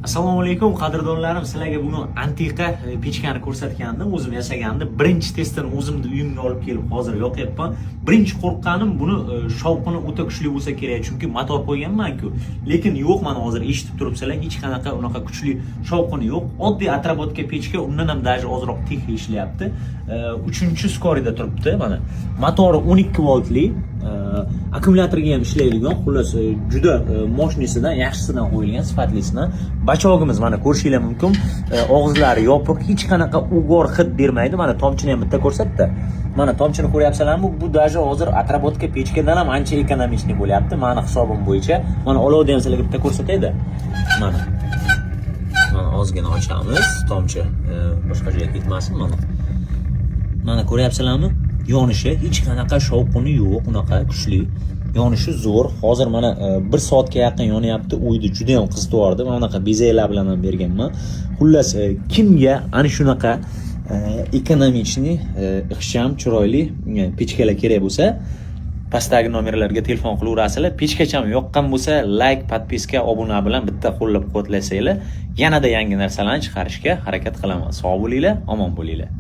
Assalomu alaykum qadrdonlarim, sizlarga buni antiqa pechkani ko'rsatgandim, o'zim yasagandim. Birinchi testini o'zimni uyimga olib kelib hozir yoqyapman. Birinchi qo'rqqanim buni shovqini o'ta kuchli bo'lsa kerak, chunki motor qo'yganman-ku. Lekin yo'q, mana hozir eshitib turibsizlar, hech qanaqa unaqa kuchli shovqini yo'q. Oddiy atrobotka pechka, undan ham даже ozroq tix ishlayapti. 3-skorida turibdi mana. Motori 12 voltli, akkumulyatorga ham ishlaydigan, xullas juda moshnisidan, yaxshisidan qo'yilgan, sifatlisidan. Bachogimiz mana ko'rishingiz mumkin. Og'izlari yopiq, hech qanaqa ugor hid bermaydi. Mana tomchini ham bitta ko'rsatdi. Mana tomchini ko'ryapsizlarmi? Bu даже hozir atrobotka pechkadan ham ancha ekonomичный bo'lyapti. Meni hisobim bo'yicha. Mana olovni ham sizlarga bitta ko'rsataydi. Mana. Mana ozgina ochamiz, tomchi boshqa joyga ketmasin mana. Mana ko'ryapsizlarmi? Yonishi hech qanaqa shovqini yo'q, unaqa kuchli. Yonishi zo'r. Hozir mana 1 soatga yaqin yonyapti. Uyda juda ham qiziqardi. Mana bunaqa bezaklar bilan ham berganman. Xullas, kimga ana shunaqa ekonomичный, ixcham, chiroyli pechkalar kerak bo'lsa, pastdagi nomerlarga telefon qilaverasizlar. Pechkacham yoqqan bo'lsa, like, podpiska, obuna bilan bitta qo'llab-quvvatlasanglar, yanada yangi narsalarni chiqarishga harakat qilaman. Sog' bo'linglar, omon bo'linglar.